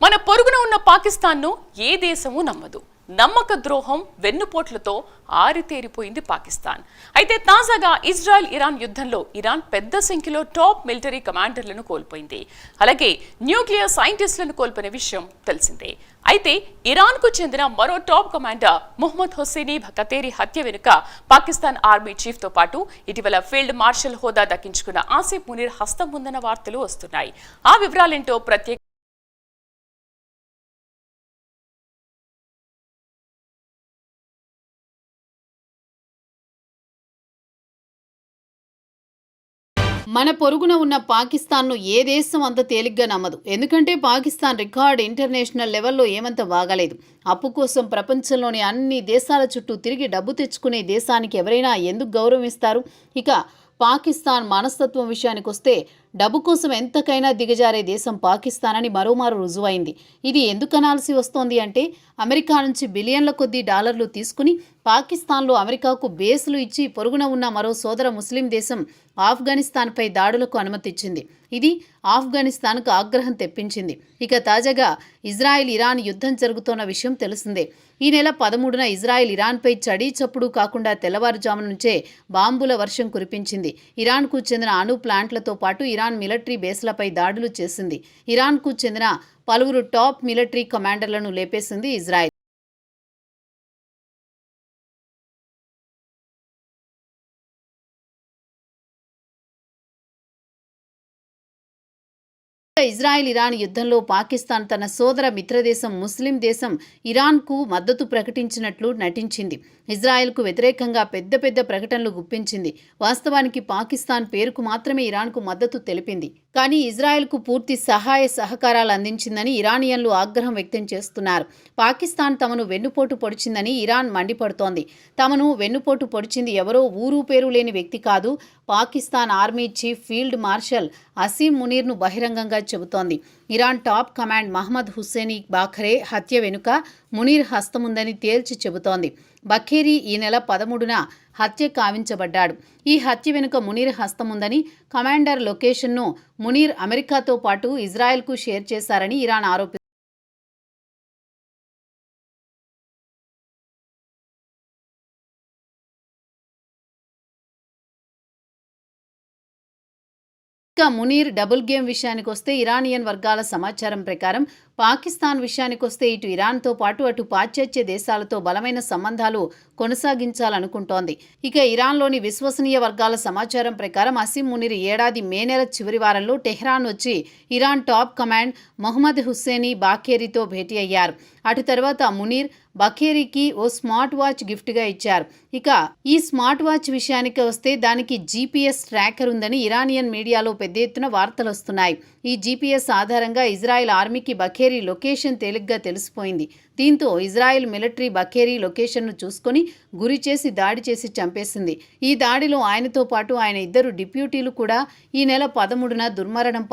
మన పొరుగున ఉన్న పాకిస్తాన్ను ఏ దేశమూ నమ్మదు. నమ్మక ద్రోహం వెన్నుపోట్లతో ఆరితేరిపోయింది పాకిస్తాన్. అయితే తాజాగా ఇజ్రాయెల్ ఇరాన్ యుద్ధంలో ఇరాన్ పెద్ద సంఖ్యలో టాప్ మిలిటరీ కమాండర్లను కోల్పోయింది. అలాగే న్యూక్లియర్ సైంటిస్టులను కోల్పోయిన విషయం తెలిసిందే. అయితే ఇరాన్కు చెందిన మరో టాప్ కమాండర్ మొహమ్మద్ హుస్సేనీ ఖతేరీ హత్య వెనుక పాకిస్తాన్ ఆర్మీ చీఫ్ తో పాటు ఇటీవల ఫీల్డ్ మార్షల్ హోదా దక్కించుకున్న ఆసిఫ్ మునీర్ హస్తం ఉందన్న వార్తలు వస్తున్నాయి. ఆ వివరాలేంటో ప్రత్యేక మన పొరుగున ఉన్న పాకిస్తాన్ను ఏ దేశం అంత తేలిగ్గా నమ్మదు. ఎందుకంటే పాకిస్తాన్ రికార్డ్ ఇంటర్నేషనల్ లెవెల్లో ఏమంత బాగాలేదు. అప్పు కోసం ప్రపంచంలోని అన్ని దేశాల చుట్టూ తిరిగి డబ్బు తెచ్చుకునే దేశానికి ఎవరైనా ఎందుకు గౌరవం ఇస్తారు? ఇక పాకిస్తాన్ మనస్తత్వం విషయానికి వస్తే డబ్బు కోసం ఎంతకైనా దిగజారే దేశం పాకిస్తాన్ అని మరోమారు రుజువైంది. ఇది ఎందుకు అనాల్సి వస్తోంది అంటే అమెరికా నుంచి బిలియన్ల కొద్దీ డాలర్లు తీసుకుని పాకిస్తాన్లో అమెరికాకు బేసులు ఇచ్చి పొరుగున ఉన్న మరో సోదర ముస్లిం దేశం ఆఫ్ఘనిస్తాన్పై దాడులకు అనుమతిచ్చింది. ఇది ఆఫ్ఘనిస్తాన్కు ఆగ్రహం తెప్పించింది. ఇక తాజాగా ఇజ్రాయెల్ ఇరాన్ యుద్ధం జరుగుతోన్న విషయం తెలిసిందే. ఈ నెల 13న ఇజ్రాయెల్ ఇరాన్పై చడీ చప్పుడు కాకుండా తెల్లవారుజాము నుంచే బాంబుల వర్షం కురిపించింది. ఇరాన్కు చెందిన అణు ప్లాంట్లతో పాటు ఇరాన్ మిలిటరీ బేస్లపై దాడులు చేసింది. ఇరాన్కు చెందిన పలువురు టాప్ మిలిటరీ కమాండర్లను లేపేసింది ఇజ్రాయెల్. ఇజ్రాయెల్ ఇరాన్ యుద్ధంలో పాకిస్తాన్ తన సోదర మిత్రదేశం ముస్లిం దేశం ఇరాన్కు మద్దతు ప్రకటించినట్లు నటించింది. ఇజ్రాయెల్కు వ్యతిరేకంగా పెద్ద పెద్ద ప్రకటనలు గుప్పించింది. వాస్తవానికి పాకిస్తాన్ పేరుకు మాత్రమే ఇరాన్కు మద్దతు తెలిపింది. కానీ ఇజ్రాయెల్కు పూర్తి సహాయ సహకారాలు అందించిందని ఇరానియన్లు ఆగ్రహం వ్యక్తం చేస్తున్నారు. పాకిస్తాన్ తమను వెన్నుపోటు పొడిచిందని ఇరాన్ మండిపడుతోంది. తమను వెన్నుపోటు పొడిచింది ఎవరో ఊరు పేరు లేని వ్యక్తి కాదు, Pakistan army chief field marshal Asim మునీర్ను బహిరంగంగా చెబుతోంది. Iran top command Mohammad Hosseini Bagheri హత్య వెనుక మునీర్ హస్తముందని తేల్చి చెబుతోంది. బఖేరీ ఈ నెల 13న హత్య కావించబడ్డాడు. ఈ హత్య వెనుక మునీర్ హస్తముందని, కమాండర్ లొకేషన్ను మునీర్ అమెరికాతో పాటు ఇజ్రాయెల్కు షేర్ చేశారని ఇరాన్ ఆరోపిస్తోంది. ఇక మునీర్ డబుల్ గేమ్ విషయానికి వస్తే ఇరానియన్ వర్గాల సమాచారం ప్రకారం పాకిస్తాన్ విషయానికి వస్తే ఇటు ఇరాన్తో పాటు అటు పాశ్చాత్య దేశాలతో బలమైన సంబంధాలు కొనసాగించాలనుకుంటోంది. ఇక ఇరాన్లోని విశ్వసనీయ వర్గాల సమాచారం ప్రకారం అసీం మునీర్ ఏడాది మే నెల చివరి వారంలో టెహ్రాన్ వచ్చి Iran top command Mohammad Hosseini బాఖేరీతో భేటీ అయ్యారు. అటు తర్వాత మునీర్ బఖేరీకి ఓ స్మార్ట్ వాచ్ గిఫ్ట్గా ఇచ్చారు. ఇక ఈ స్మార్ట్ వాచ్ విషయానికి వస్తే దానికి జీపీఎస్ ట్రాకర్ ఉందని ఇరానియన్ మీడియాలో పెద్ద ఎత్తున వార్తలు వస్తున్నాయి. ఈ జీపీఎస్ ఆధారంగా ఇజ్రాయెల్ ఆర్మీకి బఖేరీ లొకేషన్ తేలిగ్గా తెలిసిపోయింది. దీంతో ఇజ్రాయెల్ మిలిటరీ బఖేరీ లొకేషన్ను చూసుకొని గురి చేసి దాడి చేసి చంపేసింది. ఈ దాడిలో ఆయనతో పాటు ఆయన ఇద్దరు డిప్యూటీలు కూడా ఈ నెల 13న దుర్మరణం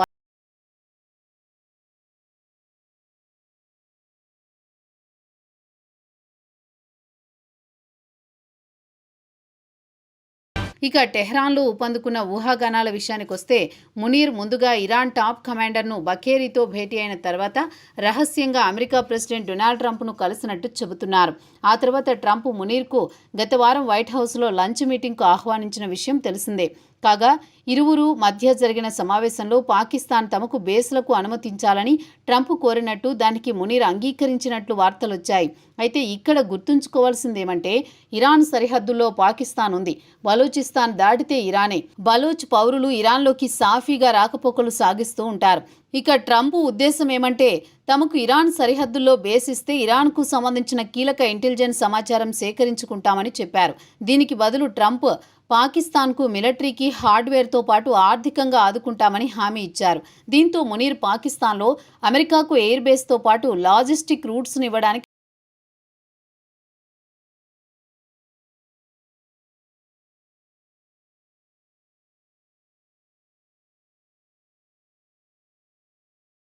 ఇక టెహ్రాన్లో ఊపందుకున్న ఊహాగానాల విషయానికి వస్తే మునీర్ ముందుగా ఇరాన్ టాప్ కమాండర్ను బఖేరీతో భేటీ అయిన తర్వాత రహస్యంగా అమెరికా ప్రెసిడెంట్ డొనాల్డ్ ట్రంప్ను కలిసినట్టు చెబుతున్నారు. ఆ తర్వాత ట్రంప్ మునీర్కు గత వారం వైట్ హౌస్లో లంచ్ మీటింగ్కు ఆహ్వానించిన విషయం తెలిసిందే. కాగా ఇరువురు మధ్య జరిగిన సమావేశంలో పాకిస్తాన్ తమకు బేస్లకు అనుమతించాలని ట్రంప్ కోరినట్టు దానికి మునీర్ అంగీకరించినట్లు వార్తలొచ్చాయి. అయితే ఇక్కడ గుర్తుంచుకోవాల్సిందేమంటే ఇరాన్ సరిహద్దుల్లో పాకిస్తాన్ ఉంది. బలూచిస్తాన్ దాటితే ఇరానే. బలూచ్ పౌరులు ఇరాన్లోకి సాఫీగా రాకపోకలు సాగిస్తూ ఉంటారు. ఇక ట్రంప్ ఉద్దేశం ఏమంటే తమకు ఇరాన్ సరిహద్దుల్లో బేసిస్తే ఇరాన్కు సంబంధించిన కీలక ఇంటెలిజెన్స్ సమాచారం సేకరించుకుంటామని చెప్పారు. దీనికి బదులు ట్రంప్ పాకిస్తాన్కు మిలిటరీకి హార్డ్వేర్తో పాటు ఆర్థికంగా ఆదుకుంటామని హామీ ఇచ్చారు. దీంతో మునీర్ పాకిస్తాన్లో అమెరికాకు ఎయిర్ బేస్తో పాటు లాజిస్టిక్ రూట్స్ను ఇవ్వడానికి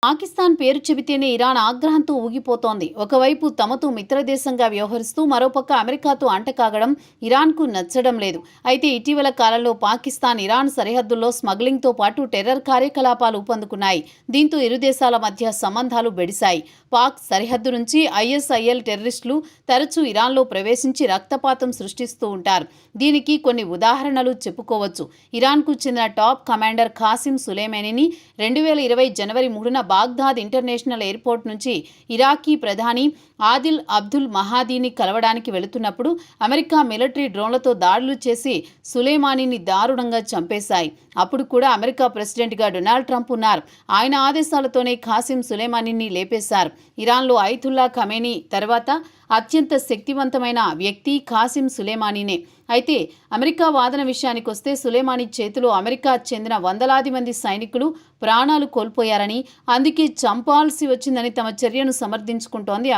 పాకిస్తాన్ పేరు చెబితేనే ఇరాన్ ఆగ్రహంతో ఊగిపోతోంది. ఒకవైపు తమతో మిత్రదేశంగా వ్యవహరిస్తూ మరోపక్క అమెరికాతో అంటకాగడం ఇరాన్కు నచ్చడం లేదు. అయితే ఇటీవల కాలంలో పాకిస్తాన్ ఇరాన్ సరిహద్దుల్లో స్మగ్లింగ్తో పాటు టెర్రర్ కార్యకలాపాలు ఊపందుకున్నాయి. దీంతో ఇరు దేశాల మధ్య సంబంధాలు బెడిశాయి. పాక్ సరిహద్దు నుంచి ఐఎస్ఐఎల్ టెర్రరిస్టులు తరచూ ఇరాన్లో ప్రవేశించి రక్తపాతం సృష్టిస్తూ ఉంటారు. దీనికి కొన్ని ఉదాహరణలు చెప్పుకోవచ్చు. ఇరాన్కు చెందిన టాప్ కమాండర్ ఖాసిం సులేమానీని 2020 జనవరి 3న బాగ్దాద్ ఇంటర్నేషనల్ ఎయిర్పోర్ట్ నుంచి ఇరాకీ ప్రధాని ఆదిల్ అబ్దుల్ మహాదీని కలవడానికి వెళుతున్నప్పుడు అమెరికా మిలిటరీ డ్రోన్లతో దాడులు చేసి సులేమానీని దారుణంగా చంపేశాయి. అప్పుడు కూడా అమెరికా ప్రెసిడెంట్గా డొనాల్డ్ ట్రంప్ ఉన్నారు. ఆయన ఆదేశాలతోనే ఖాసిం సులేమానీని లేపేశారు. ఇరాన్లో అయతుల్లా ఖమేనీ తర్వాత అత్యంత శక్తివంతమైన వ్యక్తి ఖాసిం సులేమానీనే. అయితే అమెరికా వాదన విషయానికొస్తే సులేమానీ చేతిలో అమెరికా చెందిన వందలాది మంది సైనికులు ప్రాణాలు కోల్పోయారని, అందుకే చంపాల్సి వచ్చిందని తమ చర్యను సమర్థించుకుంటోంది.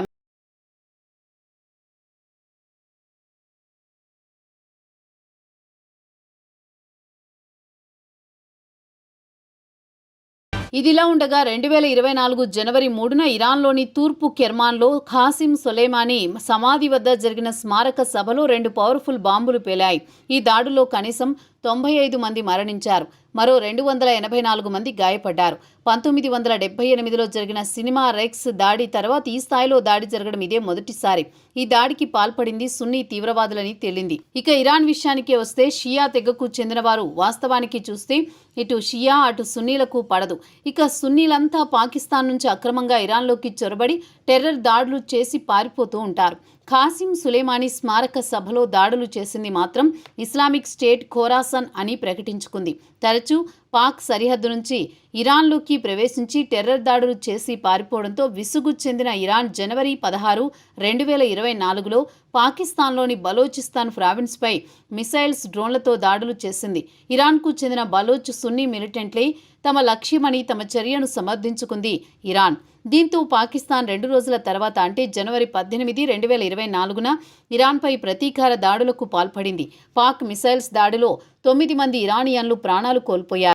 ఇదిలా ఉండగా 2024 జనవరి 3న ఇరాన్లోని తూర్పు కెర్మాన్లో ఖాసిం సొలైమానీ సమాధి వద్ద జరిగిన స్మారక సభలో 2 పవర్ఫుల్ బాంబులు పేలాయి. ఈ దాడుల్లో కనీసం 95 మంది మరణించారు. మరో 284 మంది గాయపడ్డారు. 1978లో జరిగిన సినిమా రెక్స్ దాడి తర్వాత ఈ స్థాయిలో దాడి జరగడం ఇదే మొదటిసారి. ఈ దాడికి పాల్పడింది సున్నీ తీవ్రవాదులని తేలింది. ఇక ఇరాన్ విషయానికి వస్తే షియా తెగకు చెందినవారు వాస్తవానికి చూస్తే ఇటు షియా అటు సున్నీలకు పడదు. ఇక సున్నీలంతా పాకిస్తాన్ నుంచి అక్రమంగా ఇరాన్లోకి చొరబడి టెర్రర్ దాడులు చేసి పారిపోతూ ఉంటారు. ఖాసిం సులేమానీ స్మారక సభలో దాడులు చేసింది మాత్రం ఇస్లామిక్ స్టేట్ ఖోరాసన్ అని ప్రకటించుకుంది. తరచూ పాక్ సరిహద్దు నుంచి ఇరాన్లోకి ప్రవేశించి టెర్రర్ దాడులు చేసి పారిపోవడంతో విసుగు చెందిన ఇరాన్ జనవరి 16, 2024లో పాకిస్తాన్లోని బలోచిస్తాన్ ప్రావిన్స్పై మిసైల్స్ డ్రోన్లతో దాడులు చేసింది. ఇరాన్కు చెందిన బలోచ్ సున్నీ మిలిటెంట్లే తమ లక్ష్యమని తమ చర్యను సమర్థించుకుంది ఇరాన్. దీంతో పాకిస్తాన్ 2 రోజుల తర్వాత అంటే జనవరి 18, 2024న ఇరాన్పై ప్రతీకార దాడులకు పాల్పడింది. పాక్ మిసైల్స్ దాడిలో 9 మంది ఇరానియన్లు ప్రాణాలు కోల్పోయారు.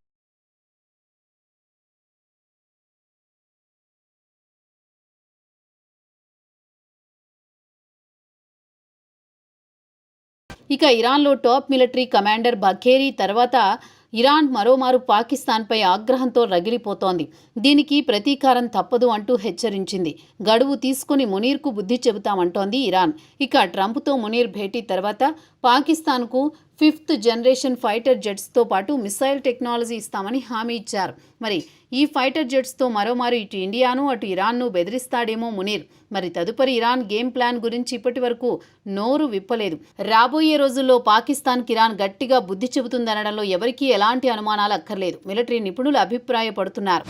ఇక ఇరాన్లో టాప్ మిలిటరీ కమాండర్ బఘేరీ తర్వాత ఇరాన్ మరోమారు పాకిస్తాన్పై ఆగ్రహంతో రగిలిపోతోంది. దీనికి ప్రతీకారం తప్పదు అంటూ హెచ్చరించింది. గడువు తీసుకుని మునీర్కు బుద్ధి చెబుతామంటోంది ఇరాన్. ఇక ట్రంప్తో మునీర్ భేటీ తర్వాత పాకిస్తాన్కు 5th జనరేషన్ ఫైటర్ జెట్స్తో పాటు మిసైల్ టెక్నాలజీ ఇస్తామని హామీ ఇచ్చారు. మరి ఈ ఫైటర్ జెట్స్తో మరోమారు ఇటు ఇండియాను అటు ఇరాన్ను బెదిరిస్తాడేమో మునీర్. మరి తదుపరి ఇరాన్ గేమ్ ప్లాన్ గురించి ఇప్పటి వరకు నోరు విప్పలేదు. రాబోయే రోజుల్లో పాకిస్తాన్కి ఇరాన్ గట్టిగా బుద్ధి చెబుతుందనడంలో ఎవరికీ ఎలాంటి అనుమానాలు అక్కర్లేదు. మిలిటరీ నిపుణులు అభిప్రాయపడుతున్నారు.